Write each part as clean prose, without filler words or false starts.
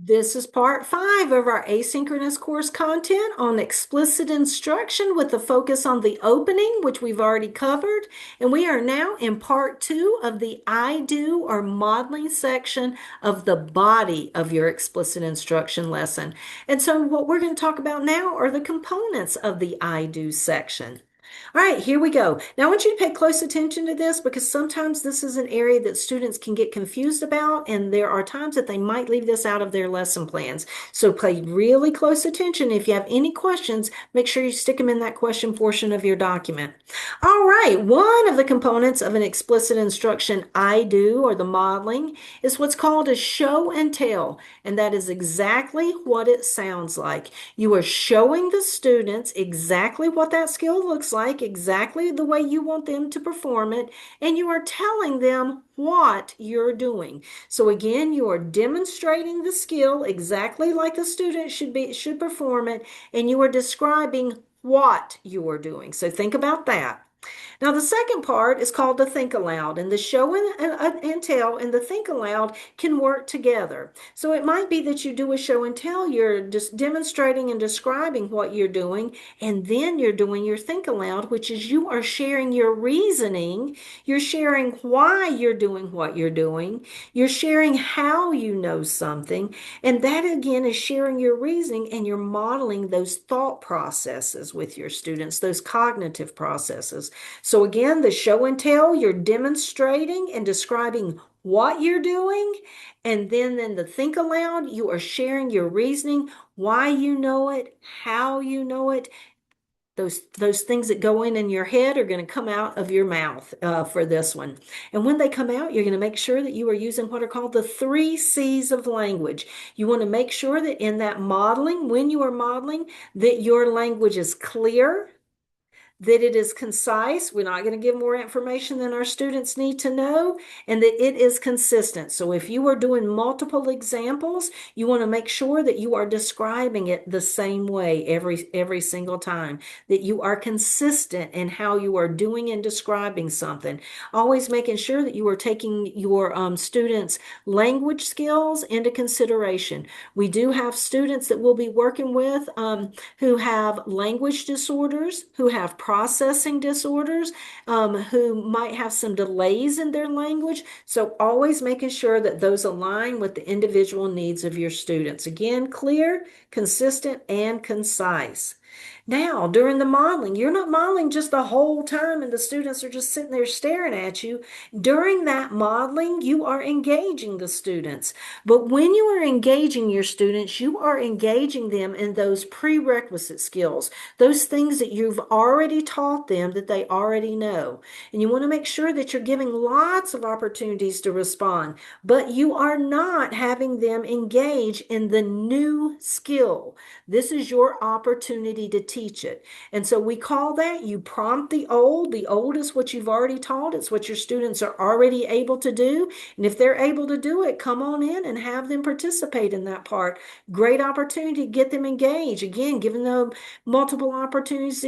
This is part 5 of our asynchronous course content on explicit instruction with a focus on the opening, which we've already covered. And we are now in part 2 of the I do or modeling section of the body of your explicit instruction lesson. And so what we're going to talk about now are the components of the I do section. All right, here we go. Now, I want you to pay close attention to this because sometimes this is an area that students can get confused about, and there are times that they might leave this out of their lesson plans. So pay really close attention. If you have any questions, make sure you stick them in that question portion of your document. All right, one of the components of an explicit instruction I do or the modeling is what's called a show and tell, and that is exactly what it sounds like. You are showing the students exactly what that skill looks like, exactly the way you want them to perform it, and you are telling them what you're doing. So again, you are demonstrating the skill exactly like the student should perform it, and you are describing what you are doing. So think about that. Now, the second part is called the think aloud, and the show and tell and the think aloud can work together. So it might be that you do a show and tell, you're just demonstrating and describing what you're doing, and then you're doing your think aloud, which is you are sharing your reasoning, you're sharing why you're doing what you're doing, you're sharing how you know something, and that again is sharing your reasoning and you're modeling those thought processes with your students, those cognitive processes. So again, the show and tell, you're demonstrating and describing what you're doing. And then in the think aloud, you are sharing your reasoning, why you know it, how you know it. Those things that go in your head are going to come out of your mouth for this one. And when they come out, you're going to make sure that you are using what are called the 3 C's of language. You want to make sure that in that modeling, when you are modeling, that your language is clear, that it is concise. We're not going to give more information than our students need to know, and that it is consistent. So if you are doing multiple examples, you want to make sure that you are describing it the same way every single time, that you are consistent in how you are doing and describing something. Always making sure that you are taking your students' language skills into consideration. We do have students that we'll be working with who have language disorders, who have processing disorders, who might have some delays in their language. So always making sure that those align with the individual needs of your students. Again, clear, consistent, and concise. Now, during the modeling, you're not modeling just the whole time and the students are just sitting there staring at you. During that modeling, you are engaging the students. But when you are engaging your students, you are engaging them in those prerequisite skills, those things that you've already taught them that they already know. And you want to make sure that you're giving lots of opportunities to respond, but you are not having them engage in the new skill. This is your opportunity to teach it. And so we call that you prompt the old. The old is what you've already taught. It's what your students are already able to do. And if they're able to do it, come on in and have them participate in that part. Great opportunity to get them engaged. Again, giving them multiple opportunities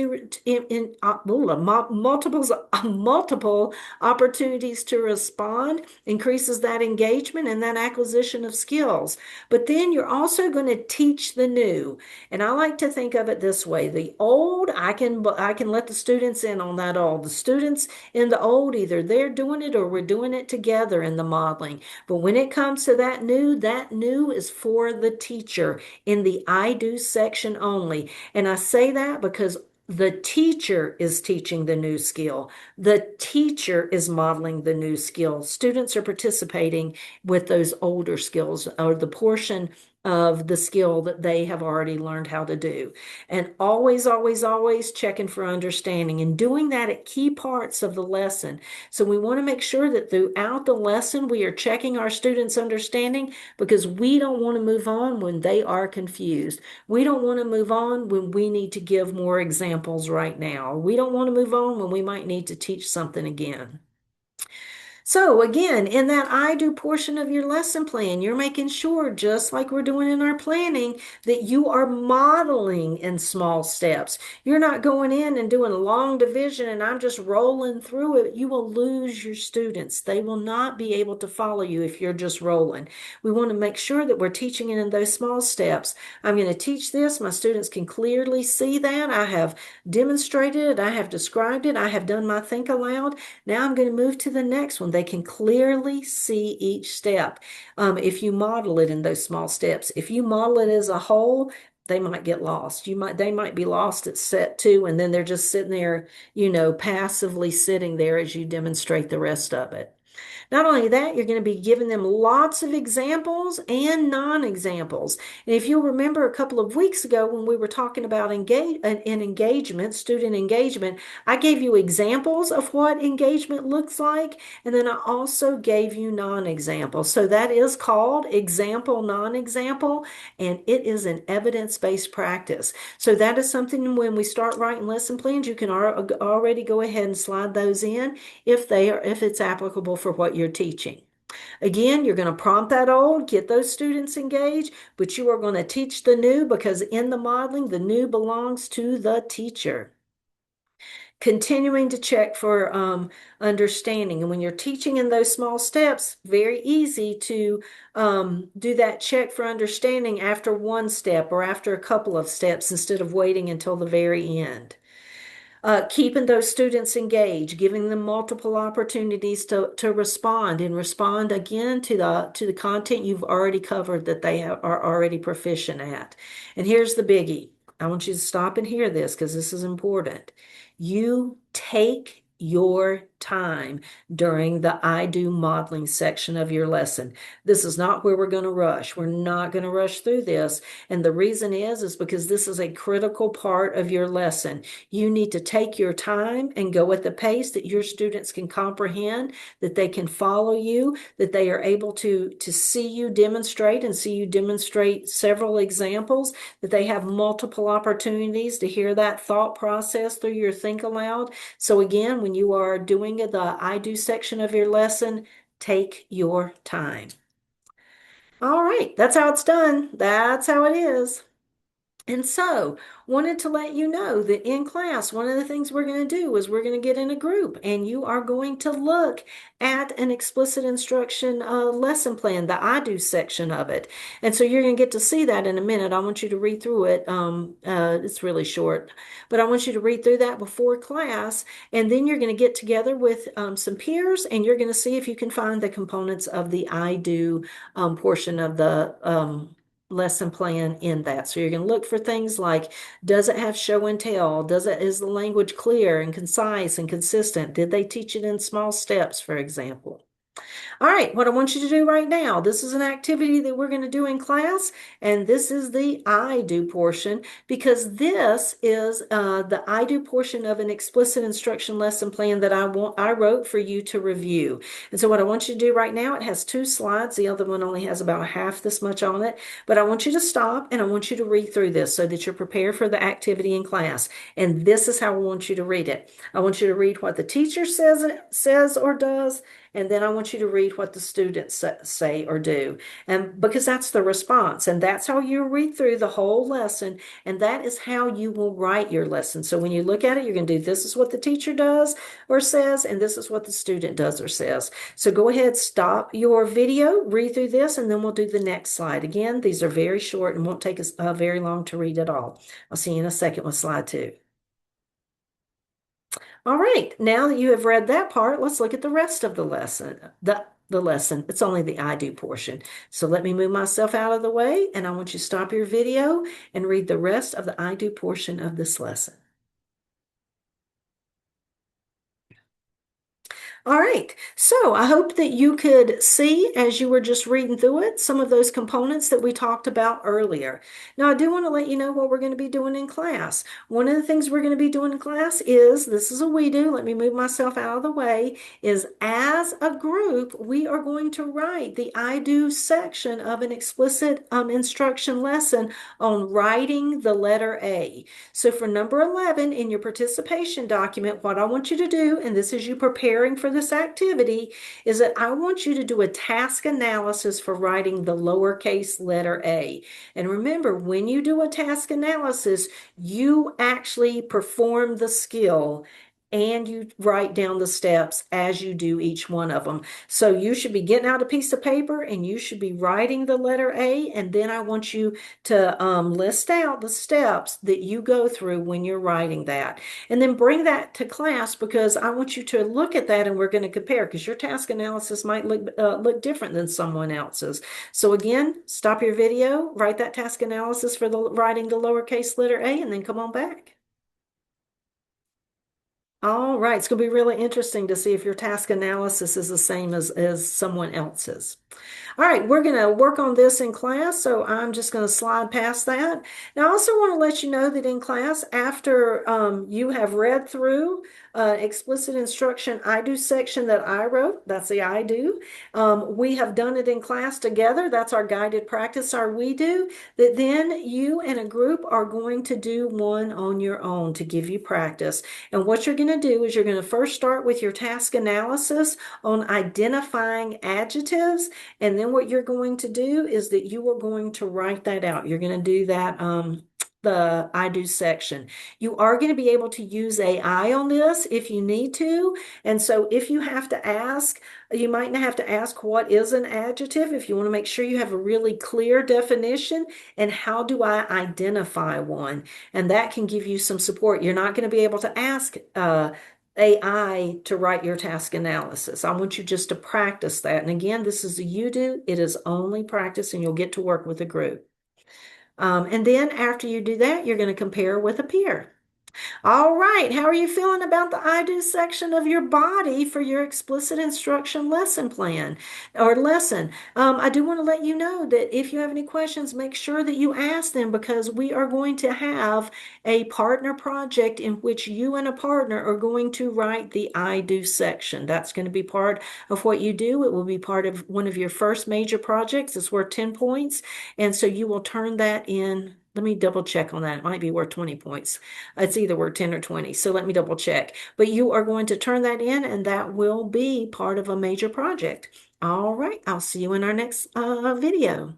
multiple opportunities to respond increases that engagement and that acquisition of skills. But then you're also going to teach the new. And I like to think of it this way. The old, I can let the students in on that old. The students in the old, either they're doing it or we're doing it together in the modeling. But when it comes to that new is for the teacher in the I do section only. And I say that because the teacher is teaching the new skill. The teacher is modeling the new skill. Students are participating with those older skills or the portion of the skill that they have already learned how to do. And always, always, always checking for understanding and doing that at key parts of the lesson. So we want to make sure that throughout the lesson, we are checking our students' understanding because we don't want to move on when they are confused. We don't want to move on when we need to give more examples right now. We don't want to move on when we might need to teach something again. So again, in that I do portion of your lesson plan, you're making sure, just like we're doing in our planning, that you are modeling in small steps. You're not going in and doing a long division and I'm just rolling through it. You will lose your students. They will not be able to follow you if you're just rolling. We want to make sure that we're teaching it in those small steps. I'm going to teach this. My students can clearly see that. I have demonstrated it. I have described it. I have done my think aloud. Now I'm going to move to the next one. They can clearly see each step. If you model it in those small steps, if you model it as a whole, they might get lost. They might be lost at set two, and then they're just sitting there, passively sitting there as you demonstrate the rest of it. Not only that, you're going to be giving them lots of examples and non-examples. And if you'll remember a couple of weeks ago when we were talking about engagement, student engagement, I gave you examples of what engagement looks like, and then I also gave you non-examples. So that is called example, non-example, and it is an evidence-based practice. So that is something when we start writing lesson plans, you can already go ahead and slide those in if it's applicable for what you're teaching. Again, you're going to prompt that old, get those students engaged, but you are going to teach the new because in the modeling, the new belongs to the teacher. Continuing to check for understanding. And when you're teaching in those small steps, very easy to do that check for understanding after one step or after a couple of steps instead of waiting until the very end. Keeping those students engaged, giving them multiple opportunities to respond and respond again to the content you've already covered that they are already proficient at. And here's the biggie. I want you to stop and hear this because this is important. You take your time during the I do modeling section of your lesson. This is not where we're going to rush. We're not going to rush through this. And the reason is because this is a critical part of your lesson. You need to take your time and go at the pace that your students can comprehend, that they can follow you, that they are able to see you demonstrate and see you demonstrate several examples, that they have multiple opportunities to hear that thought process through your think aloud. So again, when you are doing the I do section of your lesson, take your time. All right, that's how it's done. That's how it is. And so, wanted to let you know that in class, one of the things we're going to do is we're going to get in a group and you are going to look at an explicit instruction lesson plan, the I do section of it. And so you're going to get to see that in a minute. I want you to read through it. It's really short, but I want you to read through that before class. And then you're going to get together with some peers and you're going to see if you can find the components of the I do portion of the lesson plan in that. So you're going to look for things like, does it have show and tell? Is the language clear and concise and consistent? Did they teach it in small steps, for example? All right, what I want you to do right now, this is an activity that we're going to do in class, and this is the I do portion because this is the I do portion of an explicit instruction lesson plan that I wrote for you to review. And so what I want you to do right now, it has 2 slides. The other one only has about half this much on it, but I want you to stop and I want you to read through this so that you're prepared for the activity in class. And this is how I want you to read it. I want you to read what the teacher says or does, and then I want you to read what the students say or do. And because that's the response, and that's how you read through the whole lesson, and that is how you will write your lesson. So when you look at it, you're going to do this is what the teacher does or says, and this is what the student does or says. So go ahead, stop your video, read through this, and then we'll do the next slide. Again, these are very short and won't take us very long to read at all. I'll see you in a second with slide 2. All right, now that you have read that part, let's look at the rest of the lesson. The lesson, it's only the I do portion. So let me move myself out of the way, and I want you to stop your video and read the rest of the I do portion of this lesson. All right, so I hope that you could see as you were just reading through it some of those components that we talked about earlier. Now, I do want to let you know what we're going to be doing in class. One of the things we're going to be doing in class is, this is a we do, let me move myself out of the way, is as a group, we are going to write the I do section of an explicit instruction lesson on writing the letter A. So for number 11 in your participation document, what I want you to do, and this is you preparing for for this activity is that I want you to do a task analysis for writing the lowercase letter A. And remember, when you do a task analysis, you actually perform the skill and you write down the steps as you do each one of them. So you should be getting out a piece of paper and you should be writing the letter A, and then I want you to list out the steps that you go through when you're writing that. And then bring that to class because I want you to look at that and we're going to compare because your task analysis might look different than someone else's. So again, stop your video, write that task analysis for writing the lowercase letter A, and then come on back. All right, it's going to be really interesting to see if your task analysis is the same as someone else's. All right, we're going to work on this in class, so I'm just going to slide past that. Now, I also want to let you know that in class, after you have read through explicit instruction I do section that I wrote, that's the I do, we have done it in class together, that's our guided practice, our we do, that then you and a group are going to do one on your own to give you practice. And what you're going to do is you're going to first start with your task analysis on identifying adjectives, and then what you're going to do is that you are going to write that out. You're going to do that the I do section. You are going to be able to use AI on this if you need to. And so if you have to ask, you might have to ask what is an adjective if you want to make sure you have a really clear definition and how do I identify one? And that can give you some support. You're not going to be able to ask AI to write your task analysis. I want you just to practice that. And again, this is a you do. It is only practice and you'll get to work with a group. And then after you do that, you're going to compare with a peer. All right, how are you feeling about the I do section of your body for your explicit instruction lesson plan or lesson? I do want to let you know that if you have any questions, make sure that you ask them because we are going to have a partner project in which you and a partner are going to write the I do section. That's going to be part of what you do. It will be part of one of your first major projects. It's worth 10 points. And so you will turn that in. Let me double check on that. It might be worth 20 points. It's either worth 10 or 20. So let me double check. But you are going to turn that in and that will be part of a major project. All right. I'll see you in our next video.